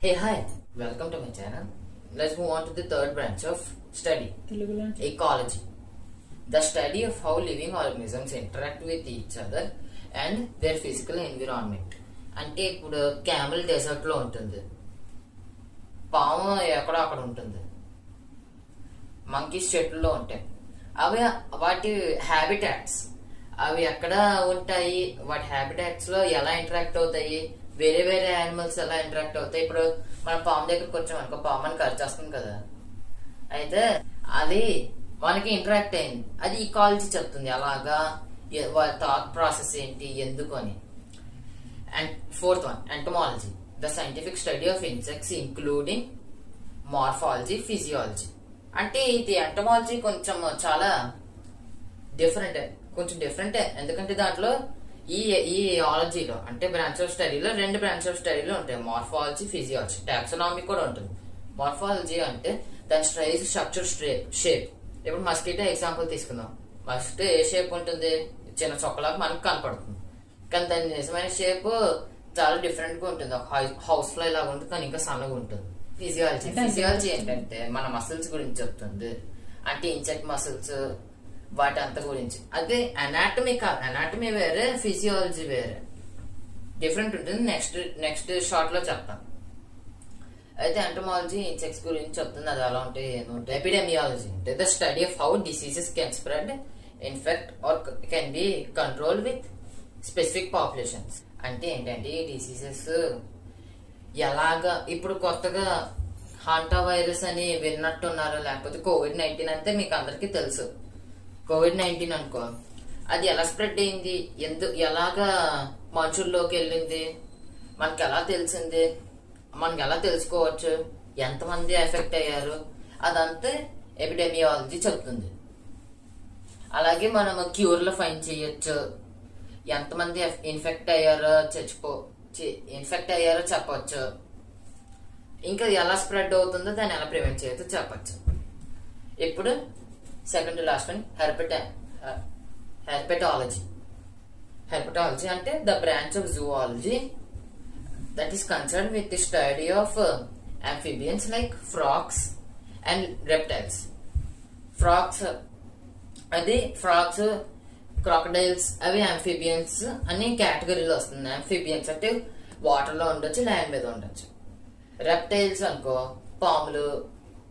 Hey, hi, welcome to my channel. Let's move on to the third branch of study, ecology. The study of how living organisms interact with each other and their physical environment. అంటే ఇప్పుడు camel dessert లో ఉంటుంది, పాము ఎక్కడో అక్కడ ఉంటుంది, monkeys చెట్లలో ఉంటాయి. అవి వాటి హ్యాబిటాట్స్ అవి ఎక్కడ ఉంటాయి, వాటి హ్యాబిటాట్స్ లో ఎలా ఇంటరాక్ట్ అవుతాయి, వేరే వేరే యానిమల్స్ ఎలా ఇంటరాక్ట్ అవుతాయి. ఇప్పుడు మన పాము దగ్గరకు వచ్చాం అనుకో, పాము మనకి ఖర్చేస్తుంది కదా, అయితే అది మనకి ఇంటరాక్ట్ అయింది, అది ఈకాలజీ చెప్తుంది అలాగా థాట్ ప్రాసెస్ ఏంటి ఎందుకు అని. And fourth one, entomology, the scientific study of insects including morphology, physiology. అంటే ఇది ఎంటమాలజీ కొంచెం చాలా డిఫరెంట్, ఎందుకంటే దాంట్లో ఈ ఆలజీలో అంటే బ్రాంచ్ ఆఫ్ స్టడీలో రెండు బ్రాంచ్ ఆఫ్ స్టడీలో ఉంటాయి, మార్ఫాలజీ, ఫిజియాలజీ. టాక్సోనామీ కూడా ఉంటుంది. మార్ఫాలజీ అంటే దాని స్ట్రైజ్, స్ట్రక్చర్, షేప్. ఇప్పుడు మస్కిటో ఎగ్జాంపుల్ తీసుకుందాం. మస్కిటో ఏ షేప్ ఉంటుంది, చిన్న చొక్కలాగా మనకు కనపడుతుంది, కానీ దాని నిజమైన షేప్ చాలా డిఫరెంట్ గా ఉంటుంది. ఒక హౌస్ ఫ్లై లాగా ఉంటుంది, కానీ ఇంకా సన్నగా ఉంటుంది. ఫిజియాలజీ ఏంటంటే మన మసిల్స్ గురించి చెప్తుంది, అంటే ఇన్సెక్ట్ మసిల్స్ వాటి అంత గురించి. అదే అనాటమీ కాదు, అనాటమీ వేరే, ఫిజియాలజీ వేరే, డిఫరెంట్ ఉంటుంది. నెక్స్ట్ షార్ట్ లో చెప్తాను. అయితే ఎంటమాలజీ ఇన్సెక్ట్స్ గురించి చెప్తుంది, అది ఎలా ఉంటాయి ఏముంటాయి. ఎపిడెమియాలజీ అంటే the study of how diseases can spread, infect are can be control with specific populations. అంటే ఏంటంటే ఈ డిసీజెస్ ఎలాగా, ఇప్పుడు కొత్తగా హాంటా వైరస్ అని విన్నట్టున్నారు, లేకపోతే కోవిడ్-19 అంటే మీకు అందరికీ తెలుసు. కోవిడ్-19 అనుకో, అది ఎలా స్ప్రెడ్ అయింది, ఎలాగా మనుషుల్లోకి వెళ్ళింది, మనకి ఎలా తెలిసింది, మనకి ఎలా తెలుసుకోవచ్చు, ఎంతమంది ఎఫెక్ట్ అయ్యారు, అదంతా ఎపిడెమియాలజీ చెప్తుంది. అలాగే మనం క్యూర్లో ఫైన్ చేయొచ్చు, ఎంతమంది ఇన్ఫెక్ట్ అయ్యారో చెప్పొచ్చు, ఇంకా ఎలా స్ప్రెడ్ అవుతుందో దాన్ని ఎలా ప్రివెంట్ చేయొచ్చో చెప్పచ్చు. ఇప్పుడు second last one, herpetology. Herpetology అంటే the branch of zoology that is concern with the study of amphibians like frogs and reptiles. Frogs, crocodiles అవి ఆంఫిబియన్స్ అనే కేటగిరీలో వస్తుంది. ఆంఫిబియన్స్ అంటే వాటర్ లో ఉండొచ్చు, ల్యాండ్ మీద ఉండొచ్చు. రెప్టైల్స్ అనుకో, పాములు,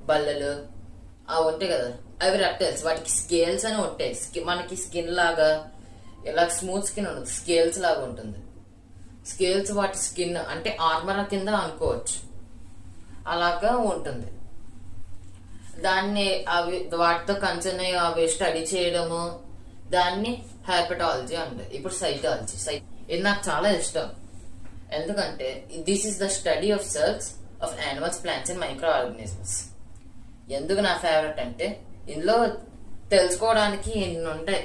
బల్లలు అవి ఉంటాయి కదా, అవి రెప్టైల్స్. వాటికి స్కేల్స్ అని ఉంటాయి, మనకి స్కిన్ లాగా ఇలా స్మూత్ స్కిన్ ఉండదు, స్కేల్స్ లాగా ఉంటుంది. స్కేల్స్ వాటి స్కిన్ అంటే ఆర్మర్ కింద అనుకోవచ్చు, అలాగా ఉంటుంది. దాన్ని వాటితో కన్సర్న్ అయ్యి అవి స్టడీ చేయడము, దాన్ని హెర్పెటాలజీ అంటారు. ఇప్పుడు సైటాలజీ, ఇది నాకు చాలా ఇష్టం, ఎందుకంటే this is the study of cells of animals, plants and micro organisms. ఎందుకు నా ఫేవరెట్ అంటే ఇందులో తెలుసుకోవడానికి ఎన్ని ఉంటాయి,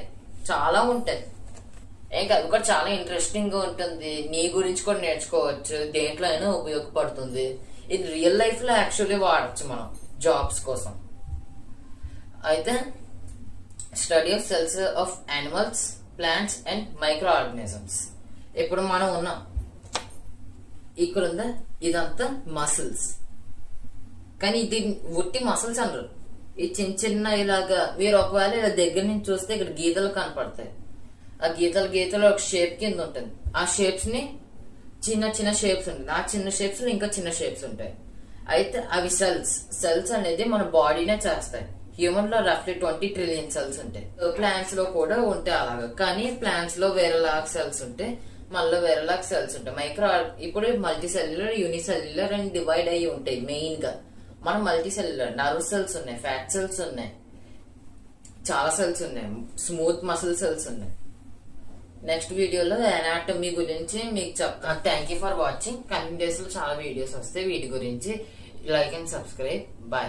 చాలా ఉంటాయి. ఇంకా అది కూడా చాలా ఇంట్రెస్టింగ్ గా ఉంటుంది, నీ గురించి కూడా నేర్చుకోవచ్చు, దేంట్లో అయినా ఉపయోగపడుతుంది. ఇది రియల్ లైఫ్ లో యాక్చువల్లీ వాడచ్చు మనం జాబ్స్ కోసం. అయితే study of cells of animals, plants and micro organisms. ఇప్పుడు మనం ఉన్నాం, ఇక్కడ ఉందా, ఇదంతా మసిల్స్, కానీ ఇది ఉట్టి మసిల్స్ అనరు. ఈ చిన్న ఇలాగా మీరు ఒకవేళ ఇలా దగ్గర నుంచి చూస్తే ఇక్కడ గీతలు కనపడతాయి. ఆ గీతలు ఒక షేప్ కింద ఉంటుంది. ఆ షేప్స్ ని చిన్న షేప్స్ ఉంటుంది, ఆ చిన్న షేప్స్ లో ఇంకా చిన్న షేప్స్ ఉంటాయి. అయితే అవి సెల్స్ అనేది మన బాడీనే చేస్తాయి. హ్యూమన్ లో రఫ్లీ 20 trillion సెల్స్ ఉంటాయి. ప్లాంట్స్ లో కూడా ఉంటాయి అలాగా, కానీ ప్లాంట్స్ లో వేరేలాగా సెల్స్ ఉంటాయి, మళ్ళీ వేరేలాగా సెల్స్ ఉంటాయి. ఇప్పుడు మల్టీ సెల్యులర్, యూనిసెల్యులర్ అని డివైడ్ అయ్యి ఉంటాయి. మెయిన్ గా మనం మల్టీ సెల్యులర్, నర్వ్ సెల్స్ ఉన్నాయి, ఫ్యాట్ సెల్స్ ఉన్నాయి, చాలా సెల్స్ ఉన్నాయి, స్మూత్ మసిల్ సెల్స్ ఉన్నాయి. నెక్స్ట్ వీడియోలో అనాటమీ గురించి మీకు చెప్తాను. Thank you for watching. Coming days లో చాలా వీడియోస్ వస్తాయి వీటి గురించి. Like and subscribe. బాయ్.